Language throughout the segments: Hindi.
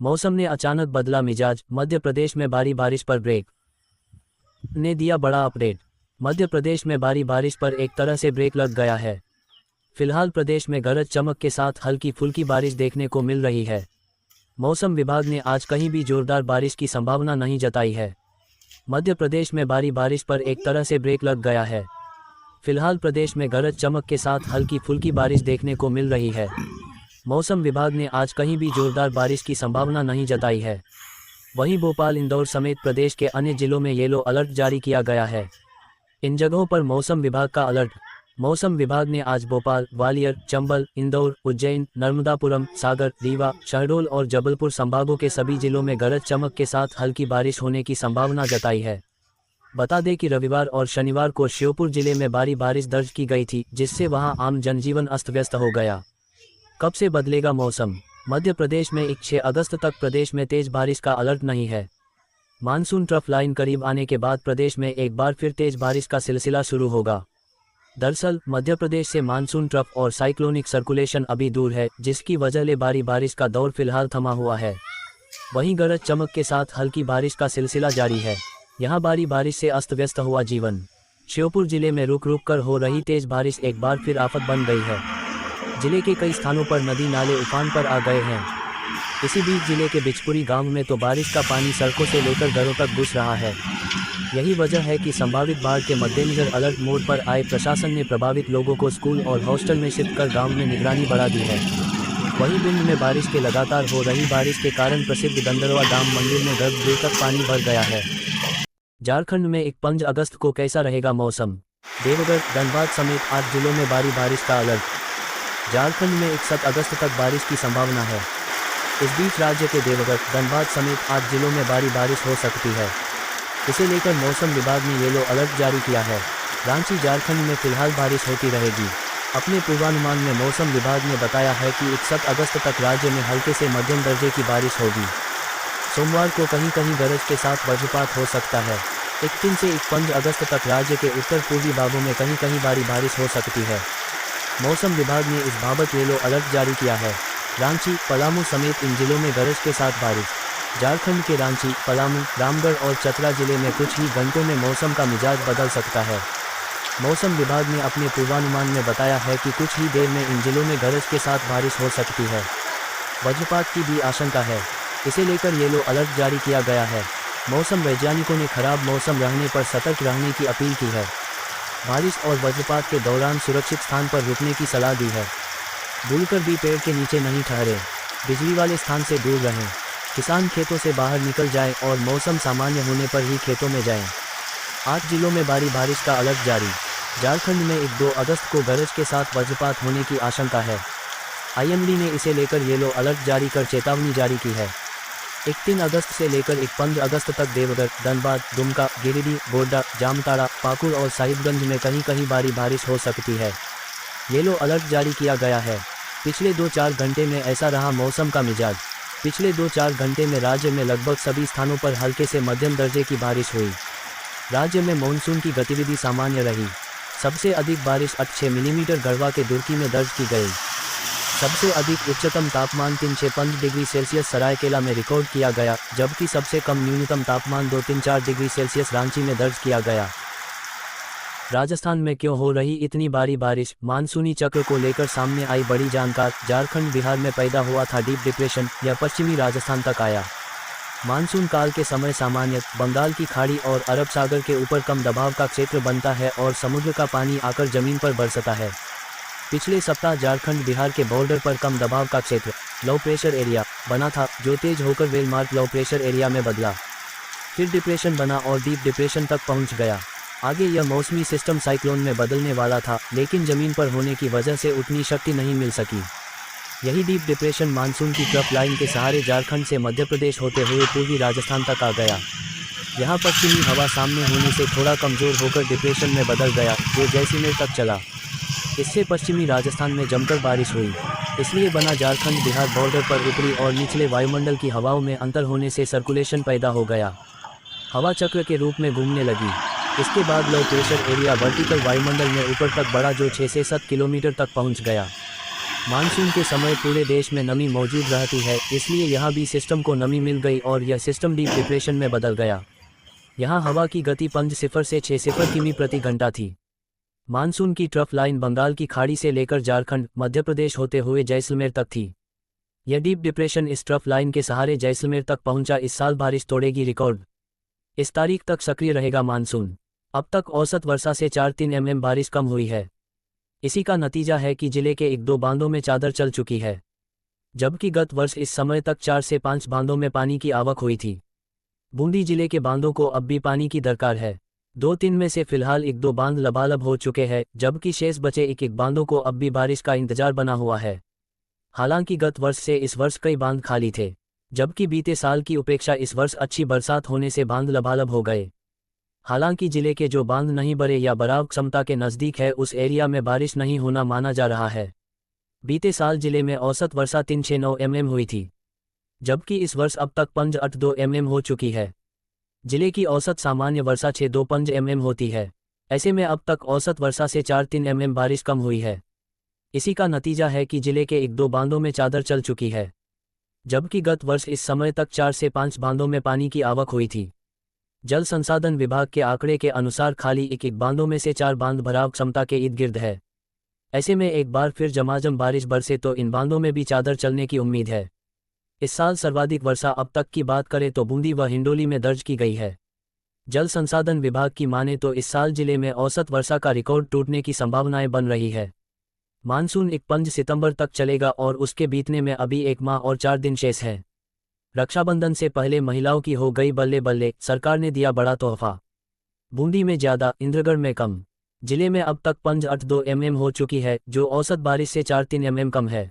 मौसम ने अचानक बदला मिजाज, मध्य प्रदेश में भारी बारिश पर ब्रेक ने दिया बड़ा अपडेट। मध्य प्रदेश में भारी बारिश पर एक तरह से ब्रेक लग गया है। फिलहाल प्रदेश में गरज चमक के साथ हल्की फुल्की बारिश देखने को मिल रही है। मौसम विभाग ने आज कहीं भी जोरदार बारिश की संभावना नहीं जताई है। मध्य प्रदेश में भारी बारिश पर एक तरह से ब्रेक लग गया है। फिलहाल प्रदेश में गरज चमक के साथ हल्की फुल्की बारिश देखने को मिल रही है। मौसम विभाग ने आज कहीं भी जोरदार बारिश की संभावना नहीं जताई है। वहीं भोपाल, इंदौर समेत प्रदेश के अन्य जिलों में येलो अलर्ट जारी किया गया है। इन जगहों पर मौसम विभाग का अलर्ट। मौसम विभाग ने आज भोपाल, ग्वालियर, चंबल, इंदौर, उज्जैन, नर्मदापुरम, सागर, रीवा, शहडोल और जबलपुर संभागों के सभी जिलों में गरज चमक के साथ हल्की बारिश होने की संभावना जताई है। बता दें कि रविवार और शनिवार को श्योपुर जिले में भारी बारिश दर्ज की गई थी, जिससे वहां आम जनजीवन अस्त व्यस्त हो गया। कब से बदलेगा मौसम? मध्य प्रदेश में 6 अगस्त तक प्रदेश में तेज बारिश का अलर्ट नहीं है। मानसून ट्रफ लाइन करीब आने के बाद प्रदेश में एक बार फिर तेज बारिश का सिलसिला शुरू होगा। दरअसल मध्य प्रदेश से मानसून ट्रफ और साइक्लोनिक सर्कुलेशन अभी दूर है, जिसकी वजह से भारी बारिश का दौर फिलहाल थमा हुआ है। वहीं गरज चमक के साथ हल्की बारिश का सिलसिला जारी है। यहां भारी बारिश से अस्त व्यस्त हुआ जीवन। श्योपुर जिले में रुक रुक कर हो रही तेज बारिश एक बार फिर आफत बन गई है। जिले के कई स्थानों पर नदी नाले उफान पर आ गए हैं। इसी बीच जिले के बिचपुरी गांव में तो बारिश का पानी सड़कों से लेकर घरों तक घुस रहा है। यही वजह है कि संभावित बाढ़ के मद्देनजर अलर्ट मोड पर आए प्रशासन ने प्रभावित लोगों को स्कूल और हॉस्टल में शिफ्ट कर गांव में निगरानी बढ़ा दी है। वहीं भिंड में बारिश के लगातार हो रही बारिश के कारण प्रसिद्ध गंधर्वा धाम मंदिर में गर्भगृह तक पानी भर गया है। झारखंड में 5 अगस्त को कैसा रहेगा मौसम? देवघर, धनबाद समेत 8 जिलों में भारी बारिश का अलर्ट। झारखंड में 7 अगस्त तक बारिश की संभावना है। इस बीच राज्य के देवघर, धनबाद समेत 8 जिलों में भारी बारिश हो सकती है। इसे लेकर मौसम विभाग ने येलो अलर्ट जारी किया है। रांची, झारखंड में फिलहाल बारिश होती रहेगी। अपने पूर्वानुमान में मौसम विभाग ने बताया है कि 7 अगस्त तक राज्य में हल्के से मध्यम दर्जे की बारिश होगी। सोमवार को कहीं कहीं गरज के साथ वज्रपात हो सकता है। 3 से 5 अगस्त तक राज्य के उत्तर पूर्वी भागों में कहीं कहीं भारी बारिश हो सकती है। मौसम विभाग ने इस बाबत येलो अलर्ट जारी किया है। रांची, पलामू समेत इन जिलों में गरज के साथ बारिश। झारखंड के रांची, पलामू, रामगढ़ और चतरा जिले में कुछ ही घंटों में मौसम का मिजाज बदल सकता है। मौसम विभाग ने अपने पूर्वानुमान में बताया है कि कुछ ही देर में इन जिलों में गरज के साथ बारिश हो सकती है। वज्रपात की भी आशंका है। इसे लेकर येलो अलर्ट जारी किया गया है। मौसम वैज्ञानिकों ने खराब मौसम रहने पर सतर्क रहने की अपील की है। बारिश और वज्रपात के दौरान सुरक्षित स्थान पर रुकने की सलाह दी है। भूलकर भी पेड़ के नीचे नहीं ठहरे। बिजली वाले स्थान से दूर रहें। किसान खेतों से बाहर निकल जाएं और मौसम सामान्य होने पर ही खेतों में जाएं। 8 जिलों में भारी बारिश का अलर्ट जारी। झारखंड में 2 अगस्त को गरज के साथ वज्रपात होने की आशंका है। आईएमडी ने इसे लेकर येलो अलर्ट जारी कर चेतावनी जारी की है। 3 अगस्त से लेकर 5 अगस्त तक देवघर, धनबाद, दुमका, गिरिडीह, गोड्डा, जामताड़ा, पाकुड़ और साहिबगंज में कहीं कहीं भारी बारिश हो सकती है। येलो अलर्ट जारी किया गया है। पिछले 2-4 घंटे में ऐसा रहा मौसम का मिजाज। पिछले 2-4 घंटे में राज्य में लगभग सभी स्थानों पर हल्के से मध्यम दर्जे की बारिश हुई। राज्य में मानसून की गतिविधि सामान्य रही। सबसे अधिक बारिश 6 मिलीमीटर गढ़वा के दुर्की में दर्ज की गई। सबसे अधिक उच्चतम तापमान 365 डिग्री सेल्सियस सरायकेला में रिकॉर्ड किया गया, जबकि सबसे कम न्यूनतम तापमान 234 डिग्री सेल्सियस रांची में दर्ज किया गया। राजस्थान में क्यों हो रही इतनी भारी बारिश? मानसूनी चक्र को लेकर सामने आई बड़ी जानकारी। झारखंड, बिहार में पैदा हुआ था डीप डिप्रेशन, यह पश्चिमी राजस्थान तक आया। मानसून काल के समय सामान्य बंगाल की खाड़ी और अरब सागर के ऊपर कम दबाव का क्षेत्र बनता है और समुद्र का पानी आकर जमीन पर बरसता है। पिछले सप्ताह झारखंड, बिहार के बॉर्डर पर कम दबाव का क्षेत्र लो प्रेशर एरिया बना था, जो तेज होकर वेलमार्क लो प्रेशर एरिया में बदला। फिर डिप्रेशन बना और डीप डिप्रेशन तक पहुंच गया। आगे यह मौसमी सिस्टम साइक्लोन में बदलने वाला था, लेकिन जमीन पर होने की वजह से उतनी शक्ति नहीं मिल सकी। यही डीप डिप्रेशन मानसून की ट्रफ लाइन के सहारे झारखंड से मध्य प्रदेश होते हुए पूर्वी राजस्थान तक आ गया। यहाँ पश्चिमी हवा सामने होने से थोड़ा कमज़ोर होकर डिप्रेशन में बदल गया, जो जैसलमेर तक चला। इससे पश्चिमी राजस्थान में जमकर बारिश हुई। इसलिए बना झारखंड बिहार बॉर्डर पर ऊपरी और निचले वायुमंडल की हवाओं में अंतर होने से सर्कुलेशन पैदा हो गया। हवा चक्र के रूप में घूमने लगी। इसके बाद लो प्रेशर एरिया वर्टिकल वायुमंडल में ऊपर तक बढ़ा, जो 6 से 7 किलोमीटर तक पहुंच गया। मानसून के समय पूरे देश में नमी मौजूद रहती है, इसलिए यहाँ भी सिस्टम को नमी मिल गई और यह सिस्टम डीप डिप्रेशन में बदल गया। यहाँ हवा की गति 5 से 6 किमी प्रति घंटा थी। मानसून की ट्रफ लाइन बंगाल की खाड़ी से लेकर झारखंड, मध्य प्रदेश होते हुए जैसलमेर तक थी। यह डीप डिप्रेशन इस ट्रफ लाइन के सहारे जैसलमेर तक पहुंचा। इस साल बारिश तोड़ेगी रिकॉर्ड। इस तारीख तक सक्रिय रहेगा मानसून। अब तक औसत वर्षा से 4-3 mm बारिश कम हुई है। इसी का नतीजा है कि जिले के 1-2 बांधों में चादर चल चुकी है, जबकि गत वर्ष इस समय तक 4 से 5 बांधों में पानी की आवक हुई थी। बूंदी जिले के बांधों को अब भी पानी की दरकार है। 2-3 में से फिलहाल 1-2 बांध लबालब हो चुके हैं, जबकि शेष बचे 1-1 बांधों को अब भी बारिश का इंतजार बना हुआ है। हालांकि गत वर्ष से इस वर्ष कई बांध खाली थे, जबकि बीते साल की उपेक्षा इस वर्ष अच्छी बरसात होने से बांध लबालब हो गए। हालांकि जिले के जो बांध नहीं भरे या बराव क्षमता के नज़दीक है, उस एरिया में बारिश नहीं होना माना जा रहा है। बीते साल जिले में औसत वर्षा 369 mm हुई थी, जबकि इस वर्ष अब तक 582 mm हो चुकी है। जिले की औसत सामान्य वर्षा 625 mm होती है। ऐसे में अब तक औसत वर्षा से 4-3 mm बारिश कम हुई है। इसी का नतीजा है कि जिले के 1-2 बांधों में चादर चल चुकी है, जबकि गत वर्ष इस समय तक 4 से 5 बांधों में पानी की आवक हुई थी। जल संसाधन विभाग के आंकड़े के अनुसार खाली 1-1 बांधों में से 4 बांध भराव क्षमता के इर्द गिर्द है। ऐसे में एक बार फिर झमाझम बारिश बरसे तो इन बांधों में भी चादर चलने की उम्मीद है। इस साल सर्वाधिक वर्षा अब तक की बात करें तो बूंदी व हिंडोली में दर्ज की गई है। जल संसाधन विभाग की माने तो इस साल जिले में औसत वर्षा का रिकॉर्ड टूटने की संभावनाएं बन रही है। मानसून 5 सितंबर तक चलेगा और उसके बीतने में अभी 1 माह और 4 दिन शेष है। रक्षाबंधन से पहले महिलाओं की हो गई बल्ले बल्ले, सरकार ने दिया बड़ा तोहफा। बूंदी में ज़्यादा, इंद्रगढ़ में कम। जिले में अब तक 582 mm हो चुकी है, जो औसत बारिश से 4-3 mm कम है।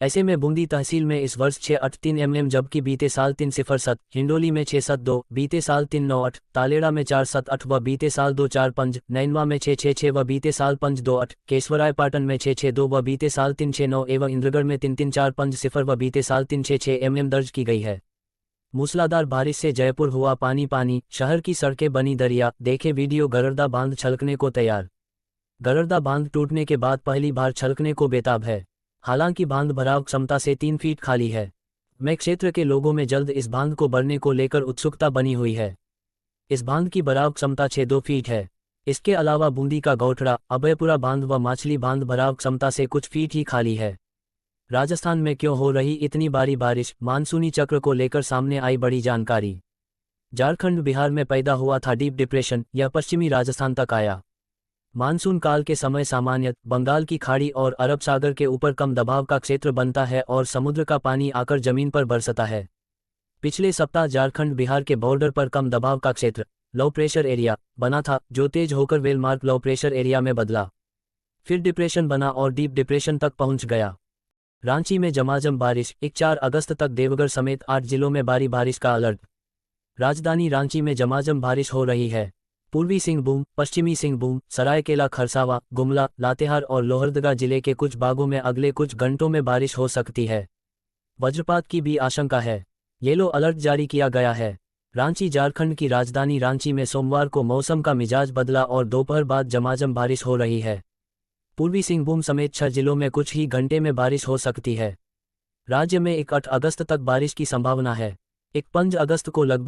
ऐसे में बूंदी तहसील में इस वर्ष 683 mm, जबकि बीते साल 307, हिंडोली में 672, बीते साल 398, तालेड़ा में 478 व बीते साल 245, नैनवा में 666 व बीते साल 528, केशवरायपाटन में 662 व बीते साल 369 एवं इंद्रगढ़ में 33450 व बीते साल 366 mm दर्ज की गई है। मूसलाधार बारिश से जयपुर हुआ पानी पानी, शहर की सड़कें बनी दरिया। देखे वीडियो। गररदा बांध छलकने को तैयार। गररदा बांध टूटने के बाद पहली बार छलकने को बेताब है। हालांकि बांध भराव क्षमता से 3 फीट खाली है। मैं क्षेत्र के लोगों में जल्द इस बांध को भरने को लेकर उत्सुकता बनी हुई है। इस बांध की भराव क्षमता 6-2 फीट है। इसके अलावा बूंदी का गौठड़ा, अभयपुरा बांध व माछली बांध भराव क्षमता से कुछ फीट ही खाली है। राजस्थान में क्यों हो रही इतनी भारी बारिश, मानसूनी चक्र को लेकर सामने आई बड़ी जानकारी। झारखंड बिहार में पैदा हुआ था डीप डिप्रेशन, यह पश्चिमी राजस्थान तक आया। मानसून काल के समय सामान्यत बंगाल की खाड़ी और अरब सागर के ऊपर कम दबाव का क्षेत्र बनता है और समुद्र का पानी आकर जमीन पर बरसता है। पिछले सप्ताह झारखंड बिहार के बॉर्डर पर कम दबाव का क्षेत्र, लो प्रेशर एरिया, बना था, जो तेज होकर वेलमार्क लो प्रेशर एरिया में बदला, फिर डिप्रेशन बना और डीप डिप्रेशन तक पहुंच गया। रांची में झमाझम बारिश, 4 अगस्त तक देवघर समेत 8 जिलों में भारी बारिश का अलर्ट। राजधानी रांची में झमाझम बारिश हो रही है। पूर्वी सिंहभूम, पश्चिमी सिंहभूम, सरायकेला खरसावा, गुमला, लातेहार और लोहरदगा जिले के कुछ भागों में अगले कुछ घंटों में बारिश हो सकती है। वज्रपात की भी आशंका है। येलो अलर्ट जारी किया गया है। रांची झारखंड की राजधानी रांची में सोमवार को मौसम का मिजाज बदला और दोपहर बाद झमाझम बारिश हो रही है। पूर्वी सिंहभूम समेत 6 जिलों में कुछ ही घंटे में बारिश हो सकती है। राज्य में 8 अगस्त तक बारिश की संभावना है। 5 अगस्त को लगभग